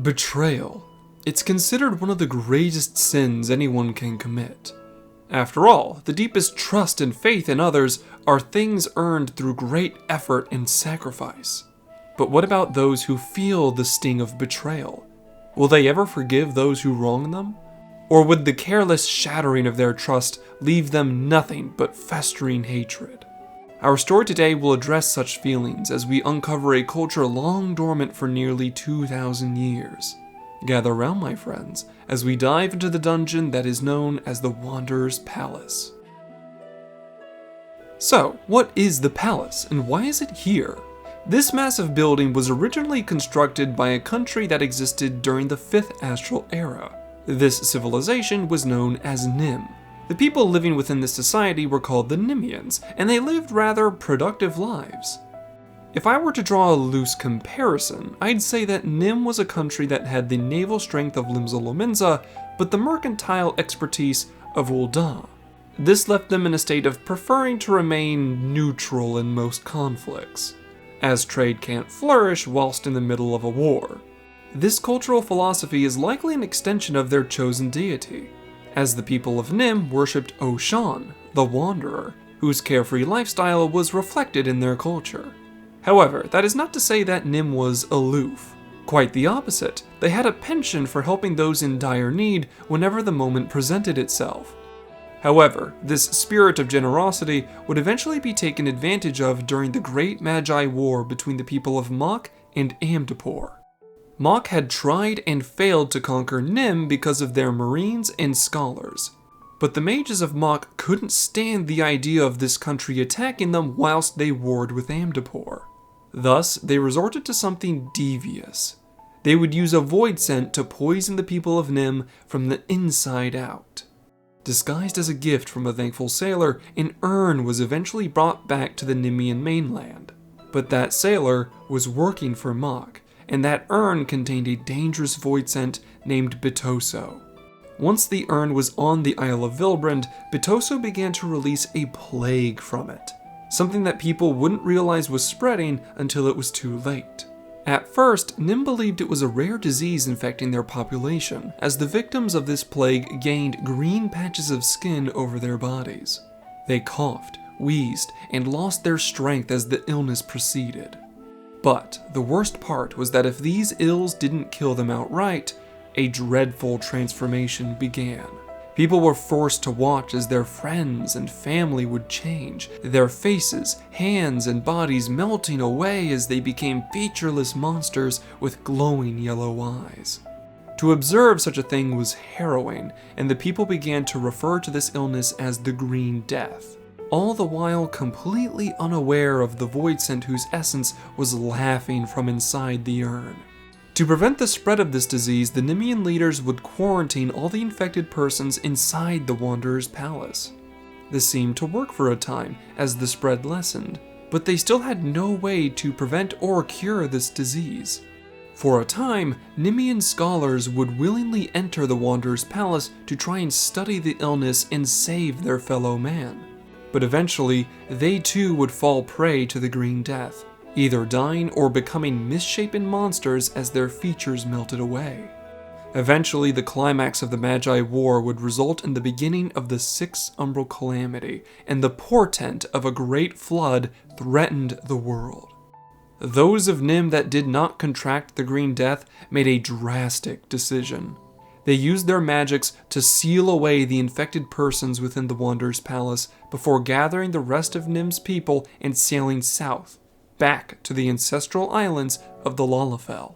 Betrayal. It's considered one of the greatest sins anyone can commit. After all, the deepest trust and faith in others are things earned through great effort and sacrifice. But what about those who feel the sting of betrayal? Will they ever forgive those who wrong them? Or would the careless shattering of their trust leave them nothing but festering hatred? Our story today will address such feelings as we uncover a culture long dormant for nearly 2,000 years. Gather round, my friends, as we dive into the dungeon that is known as the Wanderer's Palace. So, what is the palace, and why is it here? This massive building was originally constructed by a country that existed during the 5th Astral Era. This civilization was known as Nim. The people living within this society were called the Nimians, and they lived rather productive lives. If I were to draw a loose comparison, I'd say that Nim was a country that had the naval strength of Limsa, but the mercantile expertise of Ul'dah. This left them in a state of preferring to remain neutral in most conflicts, as trade can't flourish whilst in the middle of a war. This cultural philosophy is likely an extension of their chosen deity, as the people of Nim worshipped Oshan, the Wanderer, whose carefree lifestyle was reflected in their culture. However, that is not to say that Nim was aloof. Quite the opposite, they had a penchant for helping those in dire need whenever the moment presented itself. However, this spirit of generosity would eventually be taken advantage of during the Great Magi War between the people of Mok and Amdapor. Mok had tried and failed to conquer Nim because of their marines and scholars, but the mages of Mok couldn't stand the idea of this country attacking them whilst they warred with Amdapor. Thus, they resorted to something devious. They would use a void scent to poison the people of Nim from the inside out. Disguised as a gift from a thankful sailor, an urn was eventually brought back to the Nimian mainland. But that sailor was working for Mok, and that urn contained a dangerous void scent named Bitoso. Once the urn was on the Isle of Vilbrand, Bitoso began to release a plague from it, something that people wouldn't realize was spreading until it was too late. At first, Nim believed it was a rare disease infecting their population, as the victims of this plague gained green patches of skin over their bodies. They coughed, wheezed, and lost their strength as the illness proceeded. But the worst part was that if these ills didn't kill them outright, a dreadful transformation began. People were forced to watch as their friends and family would change, their faces, hands, and bodies melting away as they became featureless monsters with glowing yellow eyes. To observe such a thing was harrowing, and the people began to refer to this illness as the Green Death, all the while completely unaware of the void scent whose essence was laughing from inside the urn. To prevent the spread of this disease, the Nimian leaders would quarantine all the infected persons inside the Wanderer's Palace. This seemed to work for a time, as the spread lessened, but they still had no way to prevent or cure this disease. For a time, Nimian scholars would willingly enter the Wanderer's Palace to try and study the illness and save their fellow man. But eventually, they too would fall prey to the Green Death, either dying or becoming misshapen monsters as their features melted away. Eventually, the climax of the Magi War would result in the beginning of the Sixth Umbral Calamity, and the portent of a great flood threatened the world. Those of Nim that did not contract the Green Death made a drastic decision. They used their magics to seal away the infected persons within the Wanderer's Palace before gathering the rest of Nim's people and sailing south, back to the ancestral islands of the Lalafell.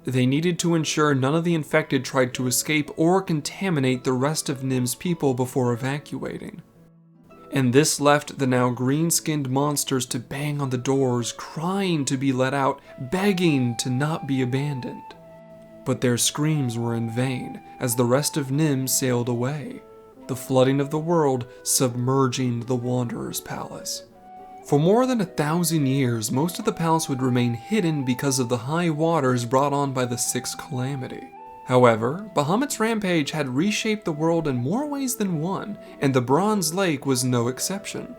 They needed to ensure none of the infected tried to escape or contaminate the rest of Nim's people before evacuating. And this left the now green-skinned monsters to bang on the doors, crying to be let out, begging to not be abandoned. But their screams were in vain, as the rest of Nim sailed away, the flooding of the world submerging the Wanderer's Palace. For more than 1,000 years, most of the palace would remain hidden because of the high waters brought on by the Sixth Calamity. However, Bahamut's rampage had reshaped the world in more ways than one, and the Bronze Lake was no exception.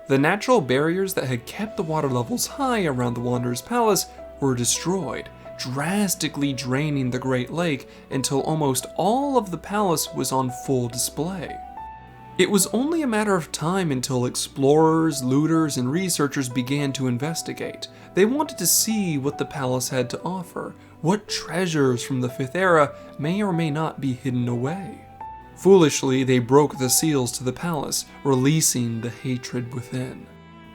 The natural barriers that had kept the water levels high around the Wanderer's Palace were destroyed, drastically draining the Great Lake until almost all of the palace was on full display. It was only a matter of time until explorers, looters, and researchers began to investigate. They wanted to see what the palace had to offer, what treasures from the 5th era may or may not be hidden away. Foolishly, they broke the seals to the palace, releasing the hatred within.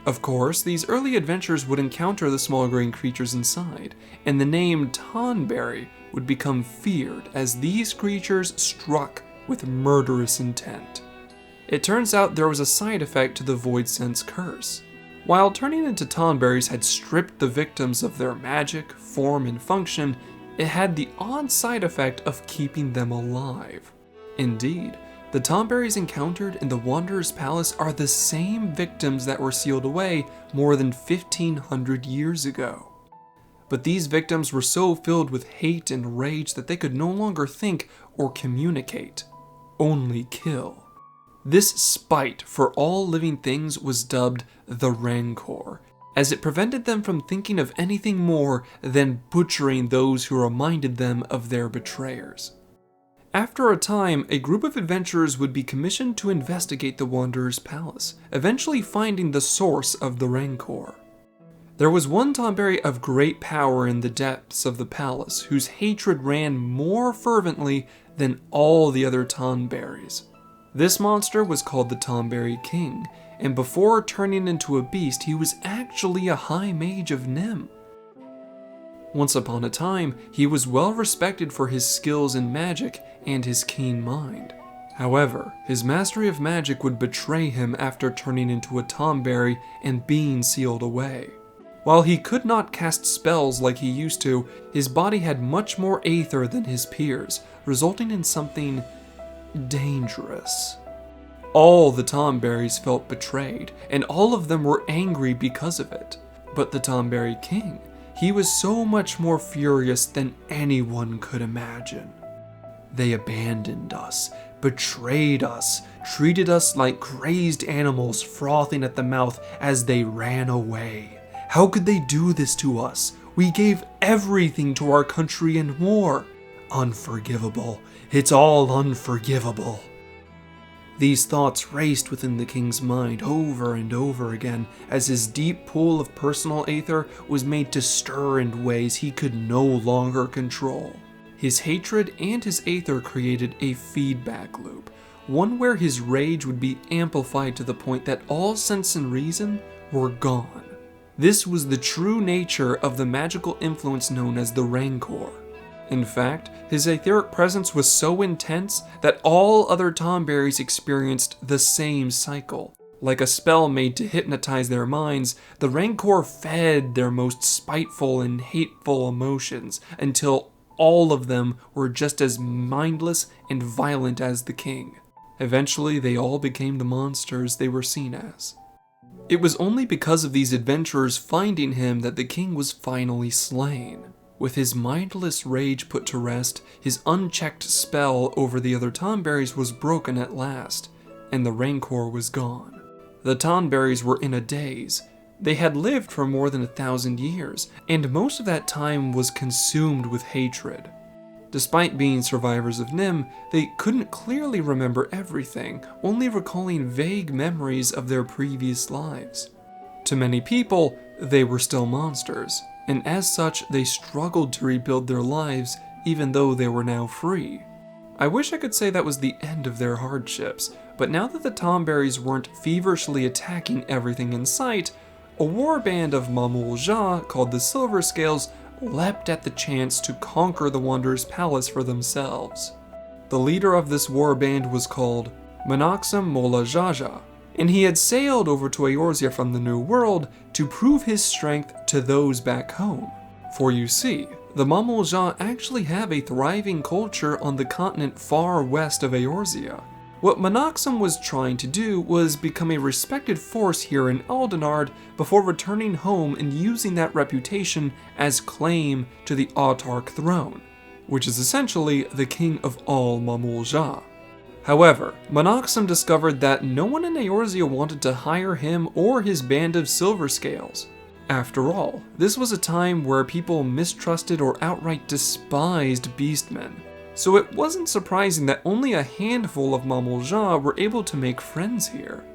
Of course, these early adventurers would encounter the small green creatures inside, and the name Tonberry would become feared as these creatures struck with murderous intent. It turns out there was a side effect to the Void Sense curse. While turning into Tonberries had stripped the victims of their magic, form, and function, it had the odd side effect of keeping them alive. Indeed, the Tonberries encountered in the Wanderer's Palace are the same victims that were sealed away more than 1500 years ago. But these victims were so filled with hate and rage that they could no longer think or communicate, only kill. This spite for all living things was dubbed the Rancor, as it prevented them from thinking of anything more than butchering those who reminded them of their betrayers. After a time, a group of adventurers would be commissioned to investigate the Wanderer's Palace, eventually finding the source of the Rancor. There was one Tonberry of great power in the depths of the palace, whose hatred ran more fervently than all the other Tonberries. This monster was called the Tonberry King, and before turning into a beast, he was actually a high mage of Nim. Once upon a time, he was well respected for his skills in magic and his keen mind. However, his mastery of magic would betray him after turning into a Tonberry and being sealed away. While he could not cast spells like he used to, his body had much more aether than his peers, resulting in something dangerous. All the Tonberries felt betrayed, and all of them were angry because of it. But the Tonberry King, he was so much more furious than anyone could imagine. They abandoned us, betrayed us, treated us like crazed animals frothing at the mouth as they ran away. How could they do this to us? We gave everything to our country and more. Unforgivable. It's all unforgivable. These thoughts raced within the king's mind over and over again as his deep pool of personal aether was made to stir in ways he could no longer control. His hatred and his aether created a feedback loop, one where his rage would be amplified to the point that all sense and reason were gone. This was the true nature of the magical influence known as the Rancor. In fact, his etheric presence was so intense that all other Tonberries experienced the same cycle. Like a spell made to hypnotize their minds, the Rancor fed their most spiteful and hateful emotions until all of them were just as mindless and violent as the king. Eventually, they all became the monsters they were seen as. It was only because of these adventurers finding him that the king was finally slain. With his mindless rage put to rest, his unchecked spell over the other Tonberries was broken at last, and the Rancor was gone. The Tonberries were in a daze. They had lived for more than 1,000 years, and most of that time was consumed with hatred. Despite being survivors of Nim, they couldn't clearly remember everything, only recalling vague memories of their previous lives. To many people, they were still monsters, and as such, they struggled to rebuild their lives even though they were now free. I wish I could say that was the end of their hardships, but now that the Tonberries weren't feverishly attacking everything in sight, a warband of Eorzea called the Silver Scales leapt at the chance to conquer the Wanderer's Palace for themselves. The leader of this warband was called Manaxum Molajaja, and he had sailed over to Eorzea from the New World to prove his strength to those back home. For you see, the Eorzea actually have a thriving culture on the continent far west of Eorzea. What Manaxum was trying to do was become a respected force here in Eldenard before returning home and using that reputation as claim to the Autarch throne, which is essentially the king of all Eorzea. However, Manaxum discovered that no one in Eorzea wanted to hire him or his band of Silver Scales. After all, this was a time where people mistrusted or outright despised beastmen, so it wasn't surprising that only a handful of Mamoljah were able to make friends here.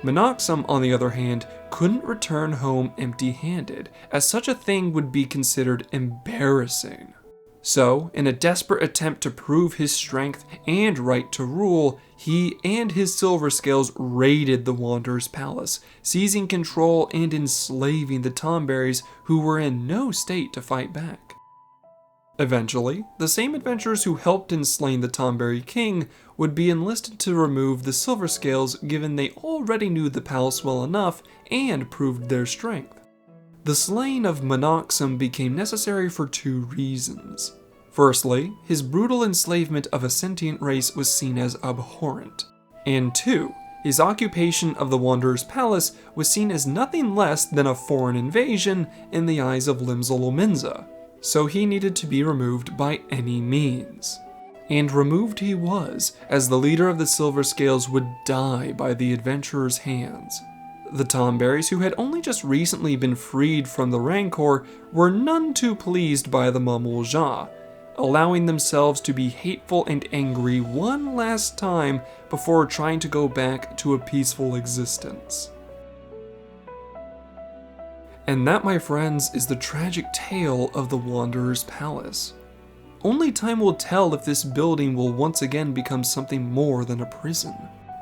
Monoxum, on the other hand, couldn't return home empty-handed, as such a thing would be considered embarrassing. So, in a desperate attempt to prove his strength and right to rule, he and his Silver Scales raided the Wanderer's palace, seizing control and enslaving the Tomberries, who were in no state to fight back. Eventually, the same adventurers who helped in slaying the Tomberry king would be enlisted to remove the Silver Scales, given they already knew the palace well enough and proved their strength. The slaying of Monoxum became necessary for two reasons. Firstly, his brutal enslavement of a sentient race was seen as abhorrent. And two, his occupation of the Wanderer's palace was seen as nothing less than a foreign invasion in the eyes of Limsa-Lominsa, so he needed to be removed by any means. And removed he was, as the leader of the Silver Scales would die by the adventurer's hands. The Tomberries, who had only just recently been freed from the Rancor, were none too pleased by the Mamoljah, allowing themselves to be hateful and angry one last time before trying to go back to a peaceful existence. And that, my friends, is the tragic tale of the Wanderer's Palace. Only time will tell if this building will once again become something more than a prison.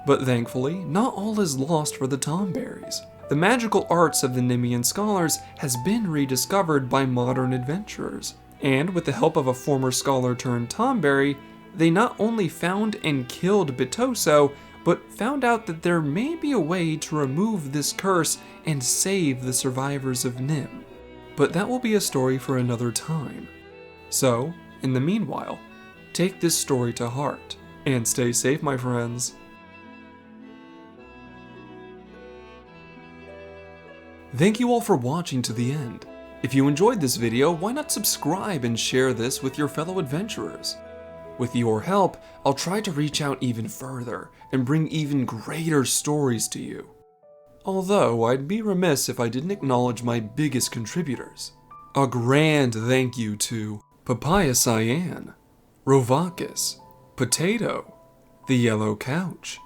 But thankfully, not all is lost for the Tomberries. The magical arts of the Nemean scholars has been rediscovered by modern adventurers, and with the help of a former scholar turned Tomberry, they not only found and killed Bitoso, but found out that there may be a way to remove this curse and save the survivors of Nim. But that will be a story for another time. So, in the meanwhile, take this story to heart, and stay safe, my friends. Thank you all for watching to the end. If you enjoyed this video, why not subscribe and share this with your fellow adventurers? With your help, I'll try to reach out even further and bring even greater stories to you. Although, I'd be remiss if I didn't acknowledge my biggest contributors. A grand thank you to Papaya Cyan, Rovakis, Potato, The Yellow Couch,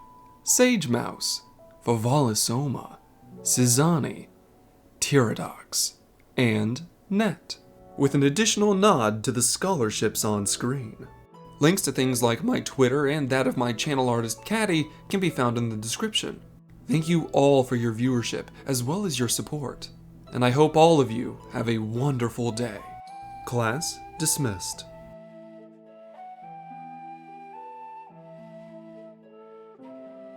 Sage Mouse, Vavalisoma, Sizani, Tyradox, and Net, with an additional nod to the scholarships on screen. Links to things like my Twitter and that of my channel artist Caddy can be found in the description. Thank you all for your viewership as well as your support, and I hope all of you have a wonderful day. Class dismissed.